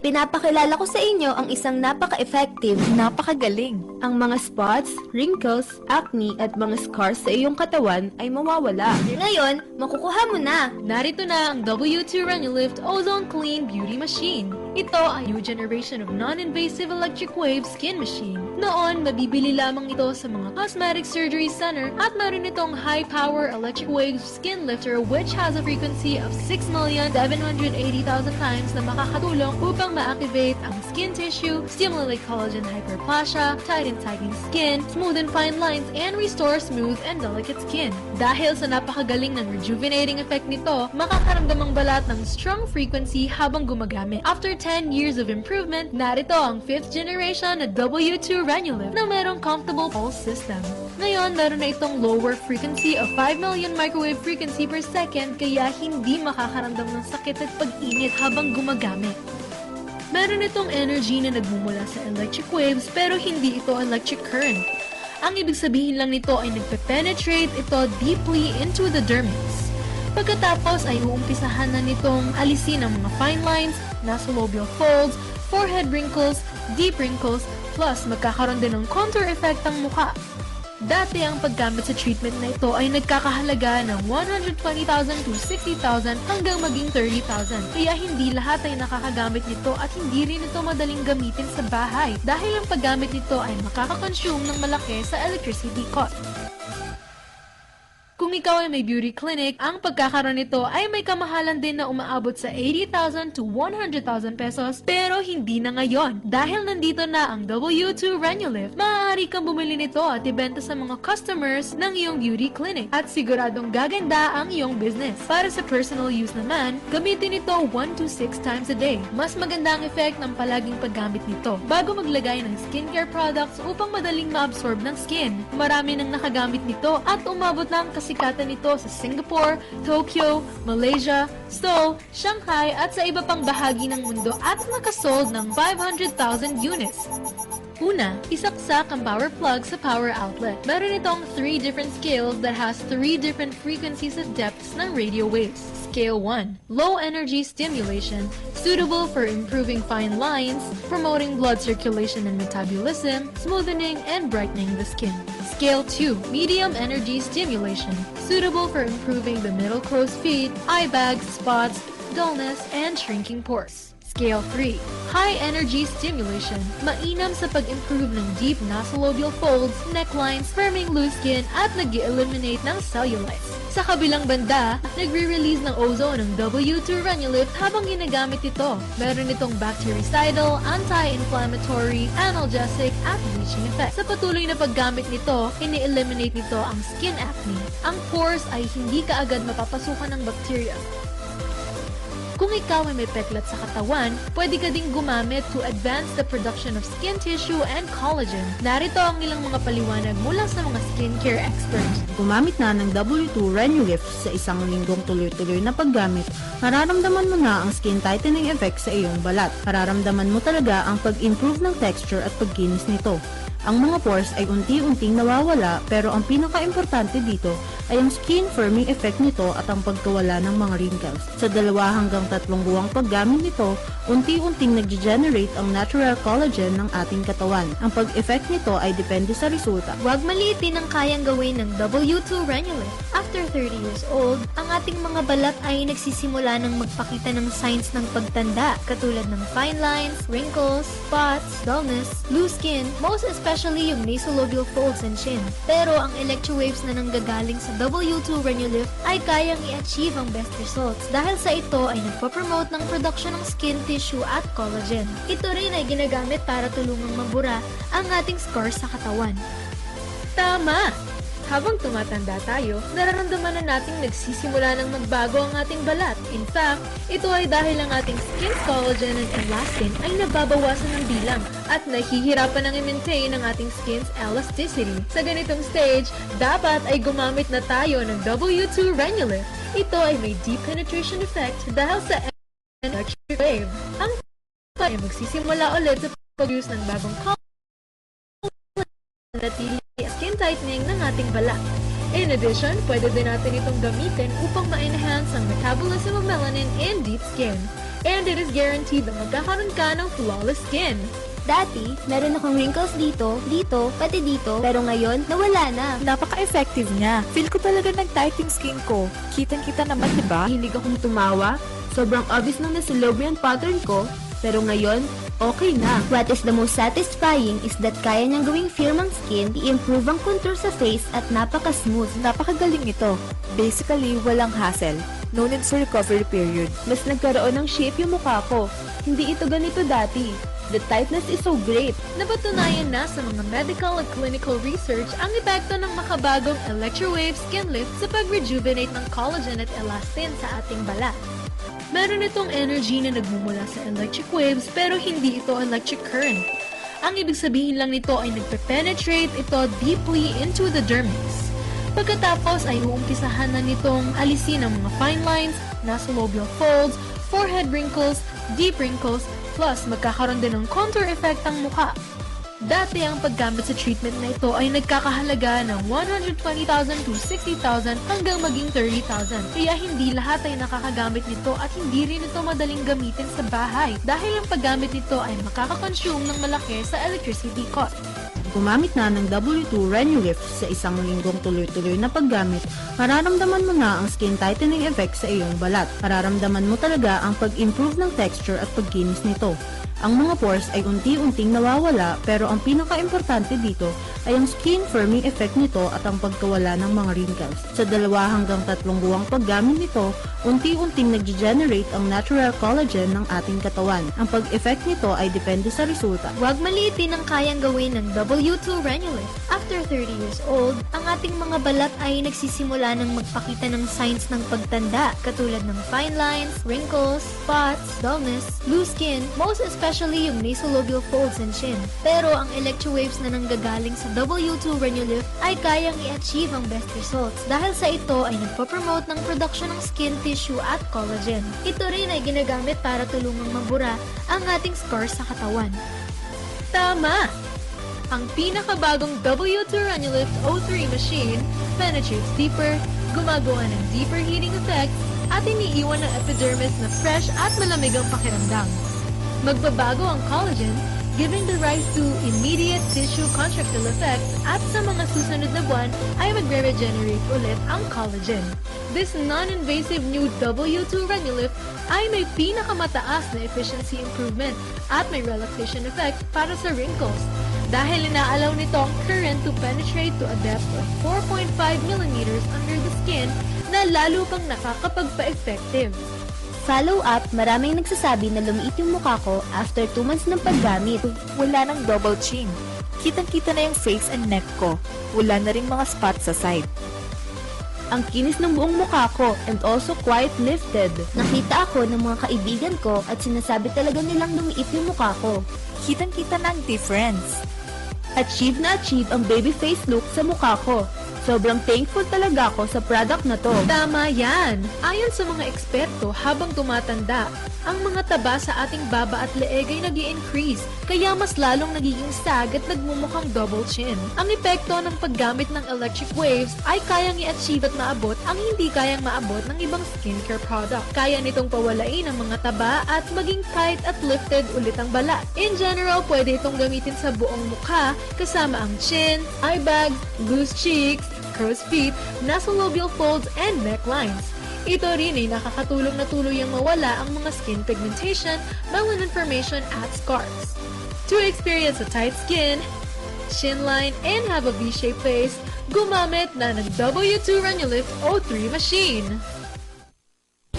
Pinapakilala ko sa inyo ang isang napaka-effective, napakagaling. Ang mga spots, wrinkles, acne at mga scars sa iyong katawan ay mawawala. Ngayon, makukuha mo na! Narito na ang W2 Renilift Ozone Clean Beauty Machine. Ito ay new generation of non-invasive electric wave skin machine. Noon, mabibili lamang ito sa mga cosmetic surgery center at meron itong high-power electric wave skin lifter which has a frequency of 6,780,000 times na makakatulong upang ma-activate ang skin tissue, stimulate collagen hyperplasia, tighten skin, smoothen fine lines, and restore smooth and delicate skin. Dahil sa napakagaling ng rejuvenating effect nito, makakaramdam ang balat ng strong frequency habang gumagamit. After 10 years of improvement, narito ang 5th generation na W2 Renilift na merong comfortable pulse system. Ngayon, meron na itong lower frequency of 5 million microwave frequency per second kaya hindi makakaramdam ng sakit at pag-init habang gumagamit. Meron itong energy na nagmumula sa electric waves pero hindi ito electric current. Ang ibig sabihin lang nito ay nagpe-penetrate ito deeply into the dermis. Pagkatapos ay uumpisahan na nitong alisin ang mga fine lines, nasolabial folds, forehead wrinkles, deep wrinkles, plus magkakaroon din ng contour effect ang mukha. Dati ang paggamit sa treatment na ito ay nagkakahalaga ng 120,000 to 60,000 hanggang maging 30,000. Kaya hindi lahat ay nakakagamit nito at hindi rin ito madaling gamitin sa bahay dahil ang paggamit nito ay makakakonsume ng malaki sa electricity cost. Kung ikaw ay may beauty clinic, ang pagkakaroon nito ay may kamahalan din na umaabot sa 80,000 to 100,000 pesos pero hindi na ngayon. Dahil nandito na ang W2 Renilift, maaari kang bumili nito at ibenta sa mga customers ng iyong beauty clinic at siguradong gaganda ang iyong business. Para sa personal use naman, gamitin ito 1 to 6 times a day. Mas maganda ang effect ng palaging paggamit nito bago maglagay ng skincare products upang madaling ma-absorb ng skin. Marami nang nakagamit nito at umabot na ang kasikatan nito sa Singapore, Tokyo, Malaysia, Seoul, Shanghai at sa iba pang bahagi ng mundo at nakasold ng 500,000 units. Una, isaksak ang power plug sa power outlet. Meron itong 3 different scales that has 3 different frequencies at depths ng radio waves. Scale 1, low energy stimulation, suitable for improving fine lines, promoting blood circulation and metabolism, smoothening and brightening the skin. Scale 2, medium energy stimulation, suitable for improving the middle crow's feet, eye bags, spots, dullness, and shrinking pores. Scale 3, high energy stimulation, mainam sa pag-improve ng deep nasolabial folds, necklines, firming loose skin, at nag-eliminate ng cellulites. Sa kabilang banda, nagre-release ng ozone ng W2 Renilift habang ginagamit ito. Meron itong bactericidal, anti-inflammatory, analgesic, at bleaching effect. Sa patuloy na paggamit nito, ini-eliminate nito ang skin acne. Ang pores ay hindi kaagad mapapasukan ng bacteria. Kung ikaw ay may peklat sa katawan, pwede ka ding gumamit to advance the production of skin tissue and collagen. Narito ang ilang mga paliwanag mula sa mga skincare experts. Gumamit na ng W2 Renilift sa isang linggong tuloy-tuloy na paggamit, mararamdaman mo na ang skin tightening effect sa iyong balat. Mararamdaman mo talaga ang pag-improve ng texture at pagkinis nito. Ang mga pores ay unti-unting nawawala pero ang pinaka-importante dito ay ang skin firming effect nito at ang pagkawala ng mga wrinkles. Sa 2 hanggang 3 buwang paggamit nito, unti-unting nag-generate ang natural collagen ng ating katawan. Ang pag-effect nito ay depende sa resulta. Huwag maliitin ang kayang gawin ng W2 Renilift. After 30 years old, ang ating mga balat ay nagsisimula ng magpakita ng signs ng pagtanda katulad ng fine lines, wrinkles, spots, dullness, loose skin, most especially yung nasolabial folds and chin. Pero ang electrowaves na nanggagaling sa W2 Renilift ay kayang i-achieve ang best results dahil sa ito ay nagpo-promote ng production ng skin tissue at collagen. Ito rin ay ginagamit para tulungang mabura ang ating scars sa katawan. Tama! Habang tumatanda tayo, nararamdaman na nating nagsisimula ng magbago ang ating balat. In fact, ito ay dahil ang ating skin collagen and elastin ay nababawasan ng bilang at nahihirapan ng i-maintain ang ating skin's elasticity. Sa ganitong stage, dapat ay gumamit na tayo ng W2 Renilift. Ito ay may deep penetration effect dahil sa electric wave. Ang ay magsisimula ulit sa pag-use ng bagong natili skin tightening ng ating balat. In addition, pwede din natin itong gamitin upang ma-enhance ang metabolism of melanin in deep skin. And it is guaranteed na magkakaroon ka ng flawless skin. Dati, meron akong wrinkles dito, pati dito, pero ngayon, nawala na. Napaka-effective niya. Feel ko talaga nag-typing skin ko. Kitang-kita naman, di ba? Hilig akong tumawa, sobrang obvious ng nasulob yung pattern ko, pero ngayon, okay na. What is the most satisfying is that kaya niyang gawing firm ang skin, i-improve ang contour sa face at napaka-smooth. Napakagaling ito. Basically, walang hassle. No need sa recovery period. Mas nagkaroon ng shape yung mukha ko. Hindi ito ganito dati. The tightness is so great. Napatunayan na sa mga medical at clinical research ang epekto ng makabagong Electrowave Skin Lift sa pag-rejuvenate ng collagen at elastin sa ating balat. Meron itong energy na nagmumula sa electric waves pero hindi ito electric current. Ang ibig sabihin lang nito ay nagpe-penetrate ito deeply into the dermis. Pagkatapos ay uumpisahan na nitong alisin ang mga fine lines, nasolabial folds, forehead wrinkles, deep wrinkles, plus magkakaroon din ng contour effect ang mukha. Dati ang paggamit sa treatment na ito ay nagkakahalaga ng 120,000 to 60,000 hanggang maging 30,000. Kaya hindi lahat ay nakakagamit nito at hindi rin ito madaling gamitin sa bahay dahil ang paggamit nito ay makakakonsume ng malaki sa electricity cost. Gumamit na ng W2 Renewlift sa isang linggong tuloy-tuloy na paggamit, mararamdaman mo na ang skin tightening effect sa iyong balat. Mararamdaman mo talaga ang pag-improve ng texture at pagkinis nito. Ang mga pores ay unti-unting nawawala pero ang pinaka-importante dito ay ang skin firming effect nito at ang pagkawala ng mga wrinkles. Sa 2 hanggang 3 buwang paggamit nito, unti-unting nag-generate ang natural collagen ng ating katawan. Ang pag-effect nito ay depende sa resulta. Huwag maliitin ang kayang gawin ng W2 Renewlift. After 30 years old, ang ating mga balat ay nagsisimula ng magpakita ng signs ng pagtanda, katulad ng fine lines, wrinkles, spots, dullness, loose skin, most especially yung nasolabial folds and chin. Pero ang electrowaves na nanggagaling sa W2 Renewlift ay kayang i-achieve ang best results dahil sa ito ay nagpo-promote ng production ng skin tissue at collagen. Ito rin ay ginagamit para tulungang mabura ang ating scars sa katawan. Tama! Ang pinakabagong W2 Renewlift O3 machine penetrates deeper, gumagawa ng deeper heating effect, at iniiwan ng epidermis na fresh at malamig ang pakiramdam. Magbabago ang collagen, giving the rise to immediate tissue contractile effects, at sa mga susunod na buwan ay magre-regenerate ulit ang collagen. This non-invasive new W2 Renewlift ay may pinakamataas na efficiency improvement at may relaxation effect para sa wrinkles dahil inaalaw nito ang current to penetrate to a depth of 4.5 mm under the skin na lalo pang nakakapagpa-effective. Follow up, maraming nagsasabi na lumiit yung mukha ko after 2 months ng paggamit. Wala ng double chin. Kitang-kita na yung face and neck ko. Wala na rin mga spots sa side. Ang kinis ng buong mukha ko and also quite lifted. Nakita ako ng mga kaibigan ko at sinasabi talaga nilang lumiit yung mukha ko. Kitang-kita na ang difference. Achieve na achieve ang baby face look sa mukha ko. Sobrang thankful talaga ako sa product na to. Tama yan! Ayon sa mga eksperto, habang tumatanda, ang mga taba sa ating baba at leeg ay nag-i-increase, kaya mas lalong nagiging sag at nagmumukhang double chin. Ang epekto ng paggamit ng electric waves ay kayang i-achieve at maabot ang hindi kayang maabot ng ibang skincare product. Kaya nitong pawalain ang mga taba at maging tight at lifted ulit ang balat. In general, pwede itong gamitin sa buong mukha, kasama ang chin, eye bags, loose cheeks, crow's feet, nasolabial folds, and necklines. Ito rin ay nakakatulong na tuluyang mawala ang mga skin pigmentation, melanin formation, at scars. To experience a tight skin, chin line, and have a V-shaped face, gumamit na ng W2 Renewlift O3 machine.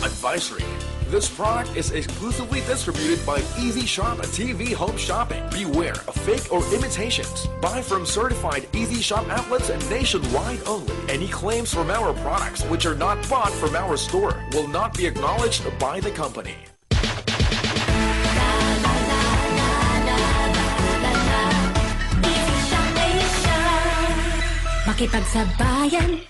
Advisory. This product is exclusively distributed by Easy Shop TV Home Shopping. Beware of fake or imitations. Buy from certified Easy Shop outlets and nationwide only. Any claims from our products which are not bought from our store will not be acknowledged by the company. Makipagsabayan,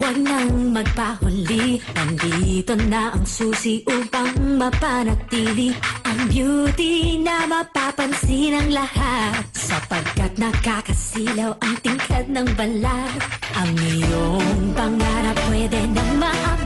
huwag nang magpahuli. Nandito na ang susi upang mapanatili ang beauty na mapapansin ng lahat, sapagkat nakakasilaw ang tingkad ng balat. Ang iyong pangarap pwede nang maabot